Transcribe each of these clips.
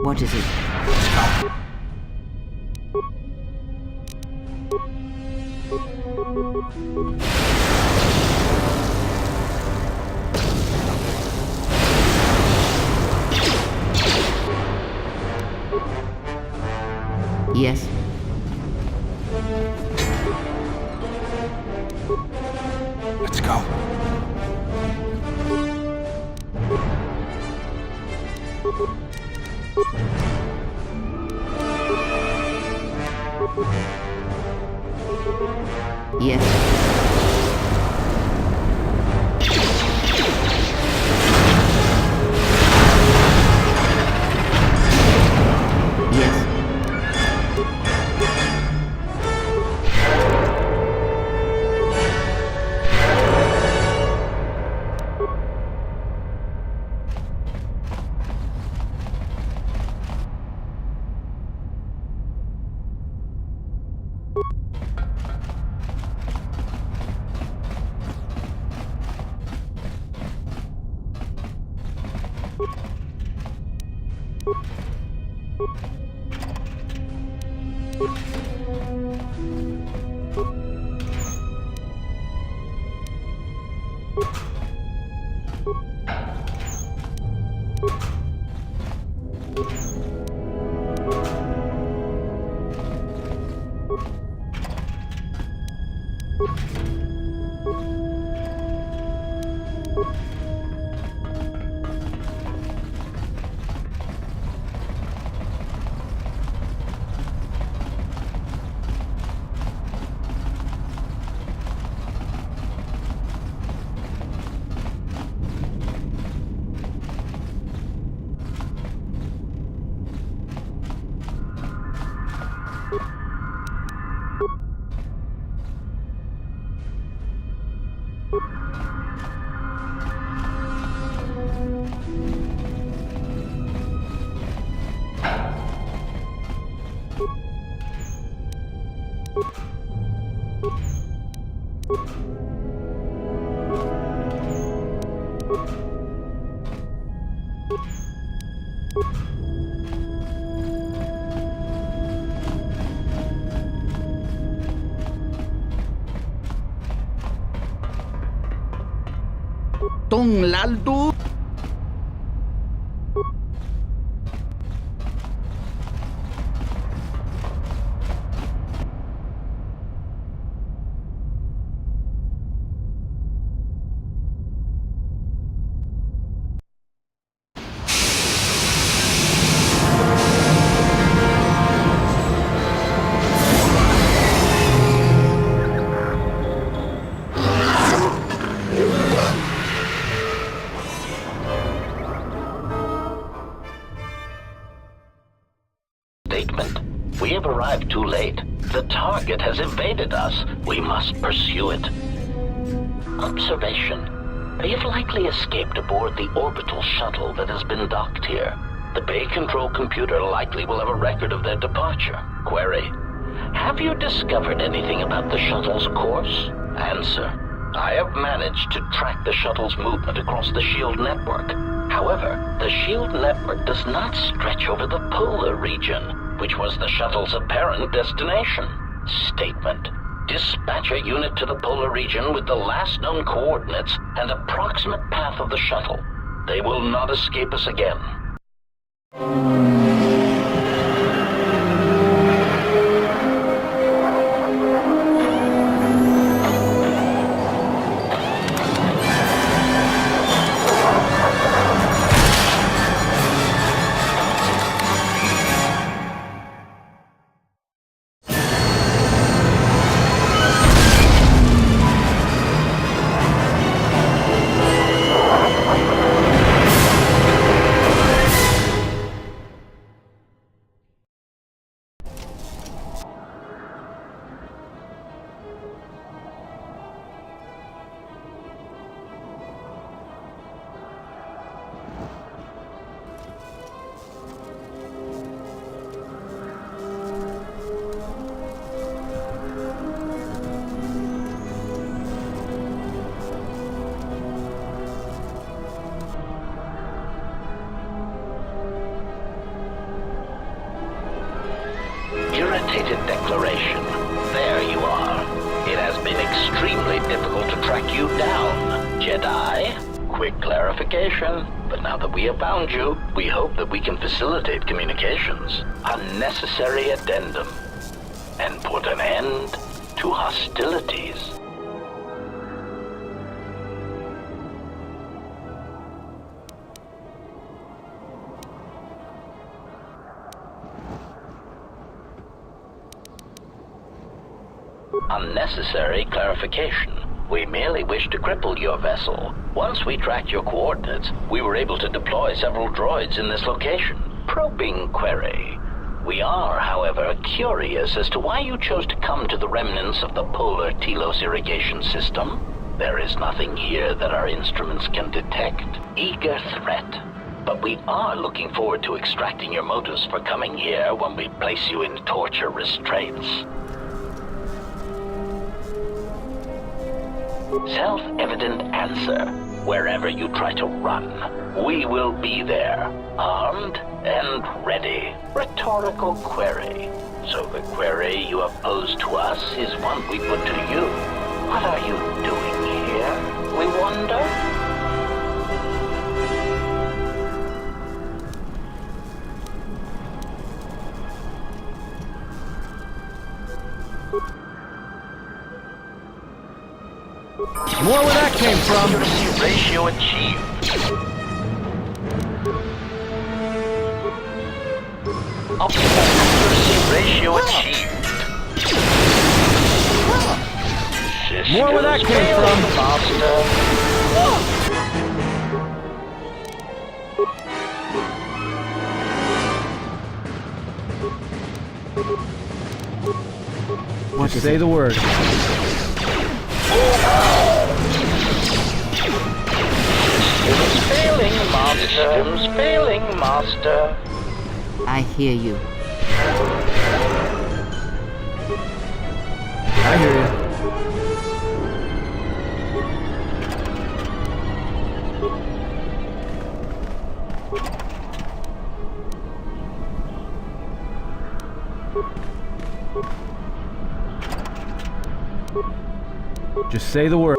What is it? Yes. Let's go. Yes. Yes. Tung laltu. We have arrived too late. The target has evaded us. We must pursue it. Observation. They have likely escaped aboard the orbital shuttle that has been docked here. The bay control computer likely will have a record of their departure. Query. Have you discovered anything about the shuttle's course? Answer. I have managed to track the shuttle's movement across the SHIELD network. However, the SHIELD network does not stretch over the polar region, which was the shuttle's apparent destination. Statement. Dispatch a unit to the polar region with the last known coordinates and approximate path of the shuttle. They will not escape us again. authoritative declaration. There you are. It has been extremely difficult to track you down, Jedi. Quick clarification, but now that we have found you, we hope that we can facilitate communications. Unnecessary addendum. And put an end to hostilities. Unnecessary clarification. We merely wish to cripple your vessel. Once we tracked your coordinates, we were able to deploy several droids in this location. Probing query. We are, however, curious as to why you chose to come to the remnants of the polar Telos irrigation system. There is nothing here that our instruments can detect. Eager threat. But we are looking forward to extracting your motives for coming here when we place you in torture restraints. Self-evident answer. Wherever you try to run, we will be there, armed and ready. Rhetorical query. So the query you have posed to us is one we put to you. What are you doing here, we wonder? More where that came from. Accuracy ratio achieved. Optimal accuracy ratio achieved. More where that came from. Master. What to say the word? Systems failing, Master. Systems failing, Master. I hear you. I hear you. Just say the word.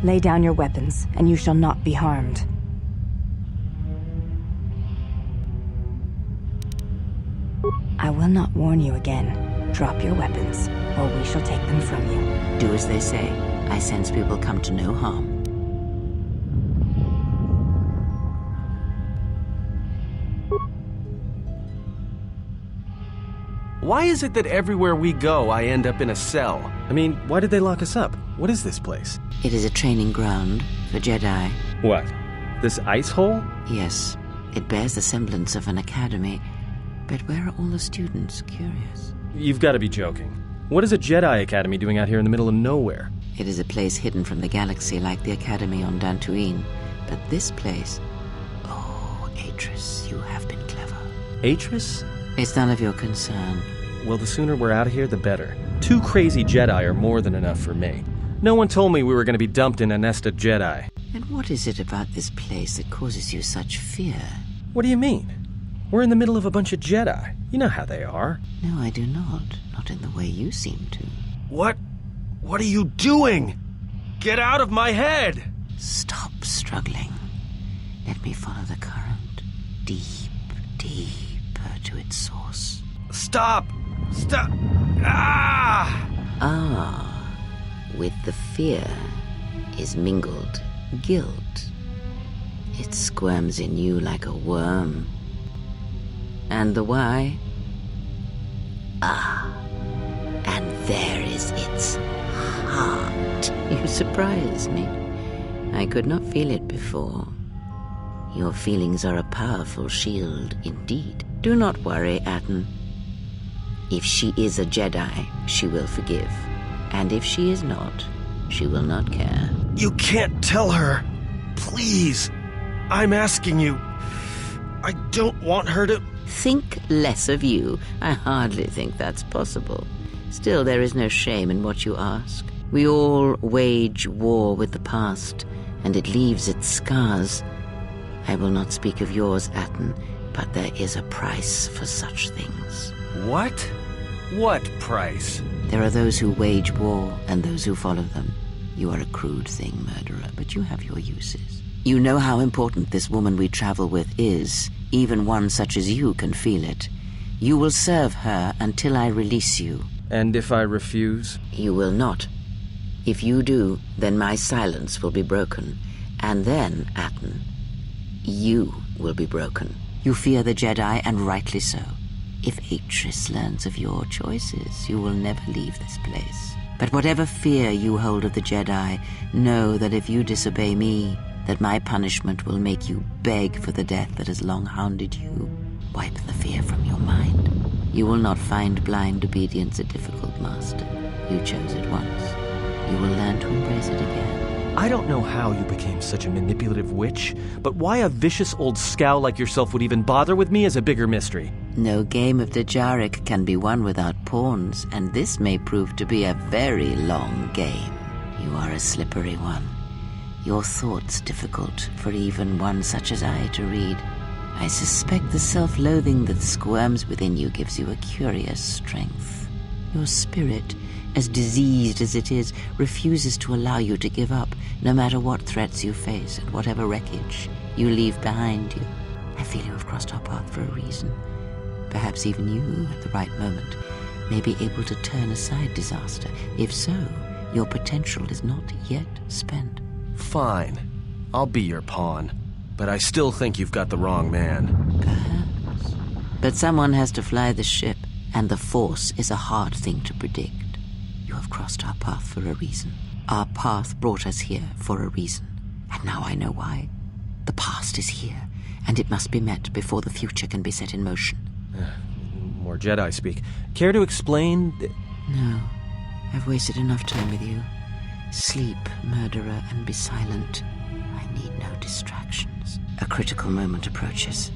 Lay down your weapons, and you shall not be harmed. I will not warn you again. Drop your weapons, or we shall take them from you. Do as they say. I sense we will come to no harm. Why is it that everywhere we go, I end up in a cell? I mean, why did they lock us up? What is this place? It is a training ground for Jedi. What? This ice hole? Yes, it bears the semblance of an academy. But where are all the students? Curious. You've got to be joking. What is a Jedi Academy doing out here in the middle of nowhere? It is a place hidden from the galaxy like the academy on Dantooine. But this place... Oh, Atris, you have been clever. Atris? It's none of your concern. Well, the sooner we're out of here, the better. 2 crazy Jedi are more than enough for me. No one told me we were going to be dumped in a nest of Jedi. And what is it about this place that causes you such fear? What do you mean? We're in the middle of a bunch of Jedi. You know how they are. No, I do not. Not in the way you seem to. What are you doing? Get out of my head! Stop struggling. Let me follow the current. Deep, deeper to its source. Stop! Stop! Ah! Ah, with the fear is mingled guilt. It squirms in you like a worm. And the why? Ah, and there is its heart. You surprise me. I could not feel it before. Your feelings are a powerful shield indeed. Do not worry, Atten. If she is a Jedi, she will forgive. And if she is not, she will not care. You can't tell her. Please. I'm asking you. I don't want her to... Think less of you. I hardly think that's possible. Still, there is no shame in what you ask. We all wage war with the past, and it leaves its scars. I will not speak of yours, Atten, but there is a price for such things. What? What price? There are those who wage war and those who follow them. You are a crude thing, murderer, but you have your uses. You know how important this woman we travel with is. Even one such as you can feel it. You will serve her until I release you. And if I refuse? You will not. If you do, then my silence will be broken. And then, Atten, you will be broken. You fear the Jedi, and rightly so. If Atris learns of your choices, you will never leave this place. But whatever fear you hold of the Jedi, know that if you disobey me, that my punishment will make you beg for the death that has long hounded you. Wipe the fear from your mind. You will not find blind obedience a difficult master. You chose it once. You will learn to embrace it again. I don't know how you became such a manipulative witch, but why a vicious old scowl like yourself would even bother with me is a bigger mystery. No game of Djarik can be won without pawns, and this may prove to be a very long game. You are a slippery one. Your thoughts difficult for even one such as I to read. I suspect the self-loathing that squirms within you gives you a curious strength. Your spirit, as diseased as it is, refuses to allow you to give up, no matter what threats you face and whatever wreckage you leave behind you. I feel you have crossed our path for a reason. Perhaps even you, at the right moment, may be able to turn aside disaster. If so, your potential is not yet spent. Fine. I'll be your pawn. But I still think you've got the wrong man. Perhaps. But someone has to fly the ship, and the Force is a hard thing to predict. You have crossed our path for a reason. Our path brought us here for a reason. And now I know why. The past is here, and it must be met before the future can be set in motion. More Jedi speak. Care to explain? No. I've wasted enough time with you. Sleep, murderer, and be silent. I need no distractions. A critical moment approaches.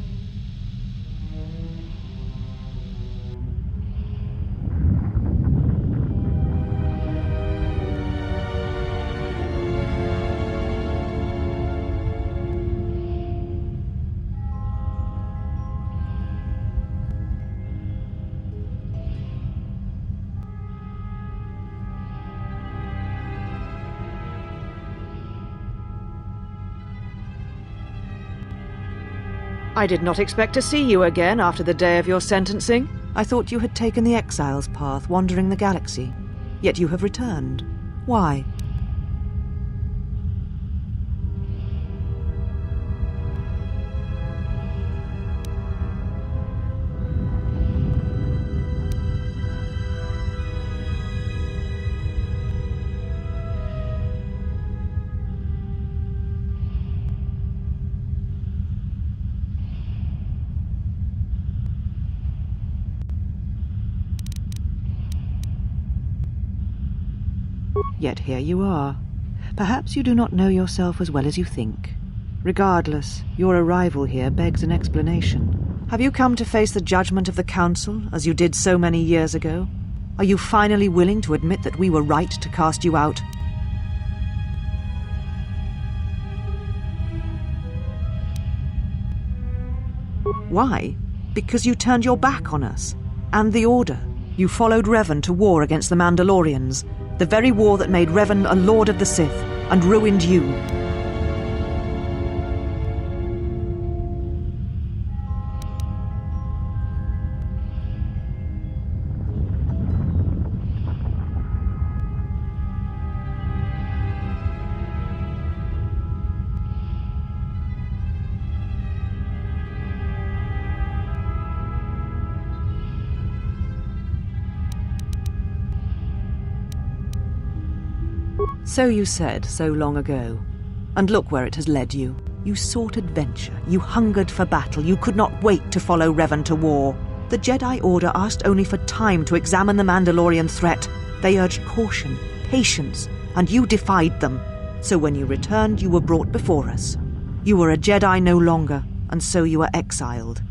I did not expect to see you again after the day of your sentencing. I thought you had taken the exile's path, wandering the galaxy. Yet you have returned. Why? Yet here you are. Perhaps you do not know yourself as well as you think. Regardless, your arrival here begs an explanation. Have you come to face the judgment of the Council, as you did so many years ago? Are you finally willing to admit that we were right to cast you out? Why? Because you turned your back on us. And the Order. You followed Revan to war against the Mandalorians. The very war that made Revan a Lord of the Sith, and ruined you. So you said so long ago. And look where it has led you. You sought adventure, you hungered for battle, you could not wait to follow Revan to war. The Jedi Order asked only for time to examine the Mandalorian threat. They urged caution, patience, and you defied them. So when you returned, you were brought before us. You were a Jedi no longer, and so you were exiled.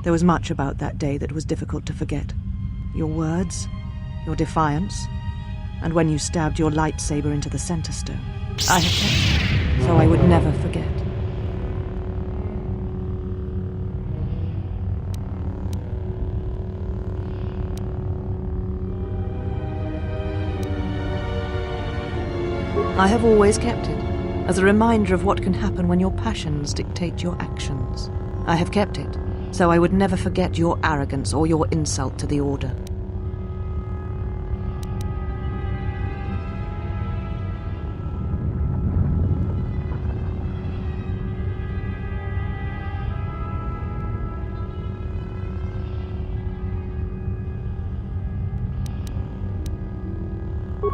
There was much about that day that was difficult to forget. Your words, your defiance, and when you stabbed your lightsaber into the center stone. I have kept it, so I would never forget. I have always kept it, as a reminder of what can happen when your passions dictate your actions. I have kept it, so I would never forget your arrogance or your insult to the Order.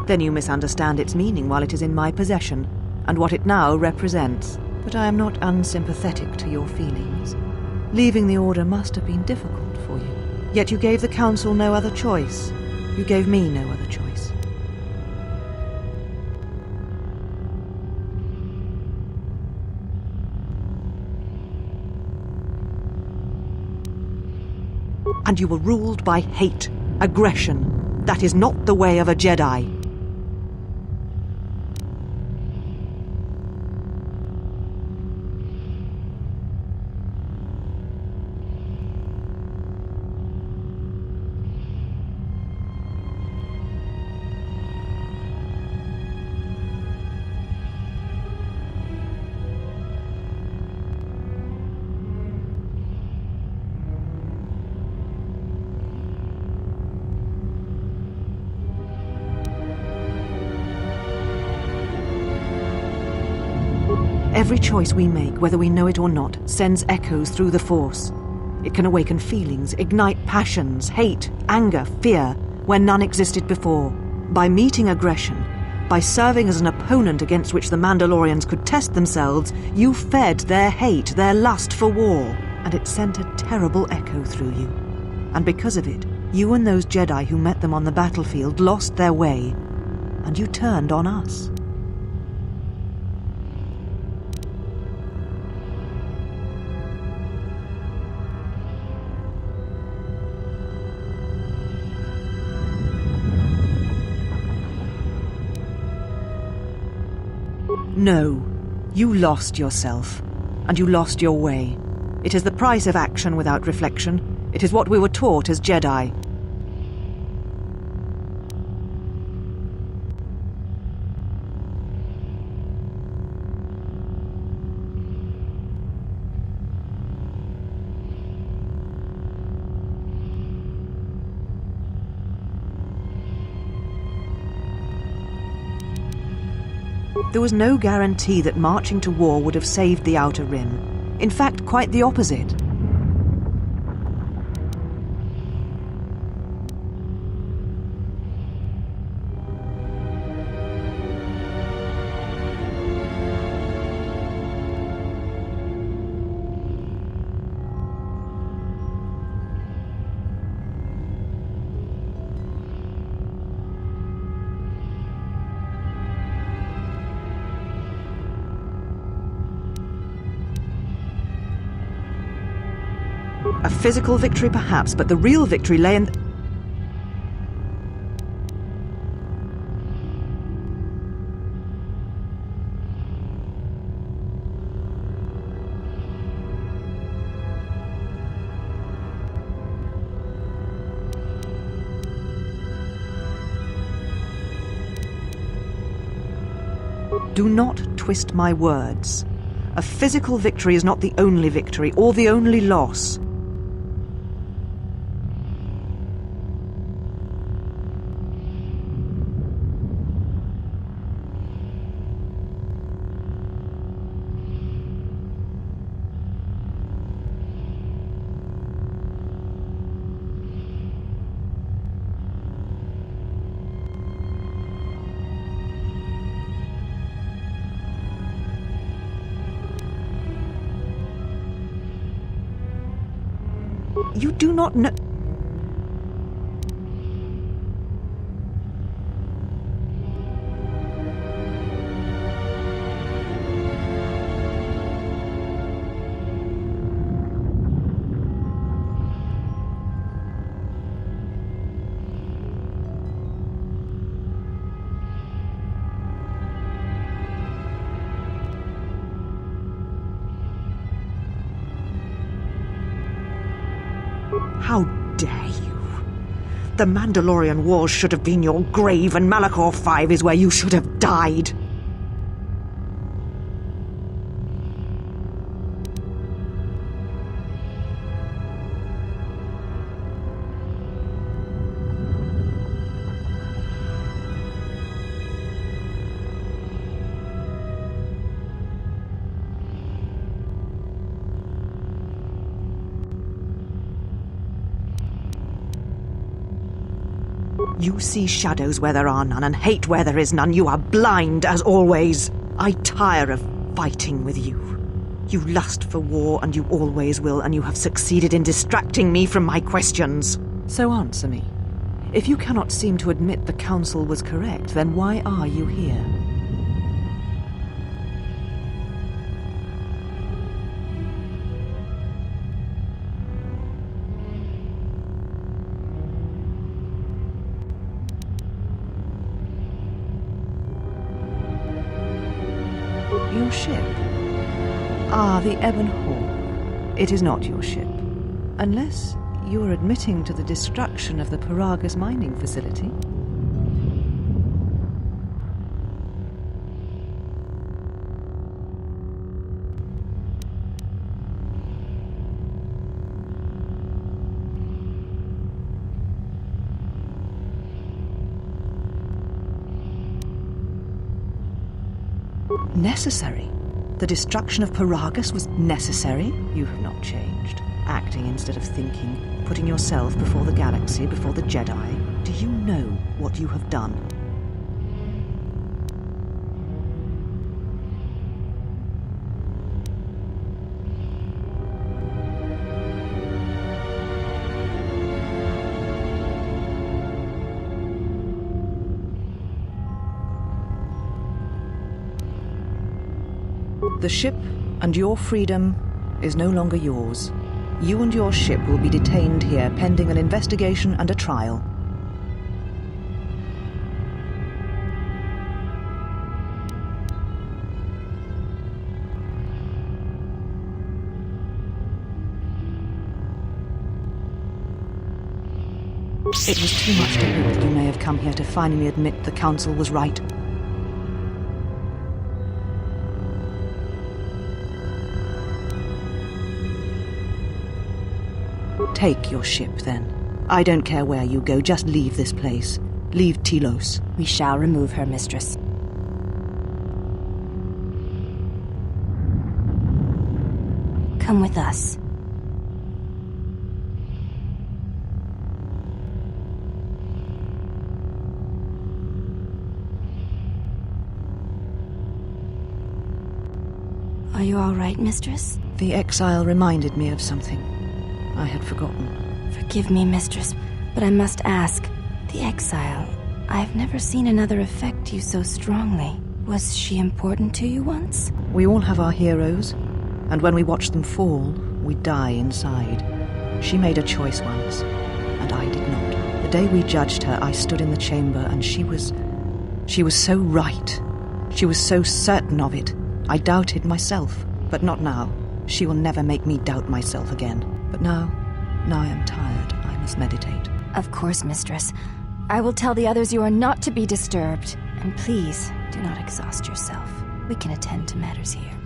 Then you misunderstand its meaning while it is in my possession, and what it now represents. But I am not unsympathetic to your feelings. Leaving the Order must have been difficult for you. Yet you gave the Council no other choice. You gave me no other choice. And you were ruled by hate, aggression. That is not the way of a Jedi. Every choice we make, whether we know it or not, sends echoes through the Force. It can awaken feelings, ignite passions, hate, anger, fear, where none existed before. By meeting aggression, by serving as an opponent against which the Mandalorians could test themselves, you fed their hate, their lust for war, and it sent a terrible echo through you. And because of it, you and those Jedi who met them on the battlefield lost their way, and you turned on us. No, you lost yourself, and you lost your way. It is the price of action without reflection. It is what we were taught as Jedi. There was no guarantee that marching to war would have saved the Outer Rim. In fact, quite the opposite. physical victory perhaps, but the real victory lay in... Do not twist my words. A physical victory is not the only victory, or the only loss. You do not know... How dare you? The Mandalorian Wars should have been your grave, and Malachor 5 is where you should have died. You see shadows where there are none, and hate where there is none. You are blind, as always. I tire of fighting with you. You lust for war, and you always will, and you have succeeded in distracting me from my questions. So answer me. If you cannot seem to admit the Council was correct, then why are you here? Your ship? Ah, the Ebon Hawk. It is not your ship. Unless you are admitting to the destruction of the Paragas mining facility. Necessary? The destruction of Paragas was necessary? You have not changed. Acting instead of thinking, putting yourself before the galaxy, before the Jedi. Do you know what you have done? The ship and your freedom is no longer yours. You and your ship will be detained here pending an investigation and a trial. It was too much to hope that you may have come here to finally admit the Council was right. Take your ship, then. I don't care where you go, just leave this place. Leave Telos. We shall remove her, mistress. Come with us. Are you all right, mistress? The exile reminded me of something. I had forgotten. Forgive me, mistress, but I must ask. The exile, I've never seen another affect you so strongly. Was she important to you once? We all have our heroes, and when we watch them fall, we die inside. She made a choice once, and I did not. The day we judged her, I stood in the chamber, and she was so right. She was so certain of it. I doubted myself, but not now. She will never make me doubt myself again. But now I am tired. I must meditate. Of course, mistress. I will tell the others you are not to be disturbed. And please, do not exhaust yourself. We can attend to matters here.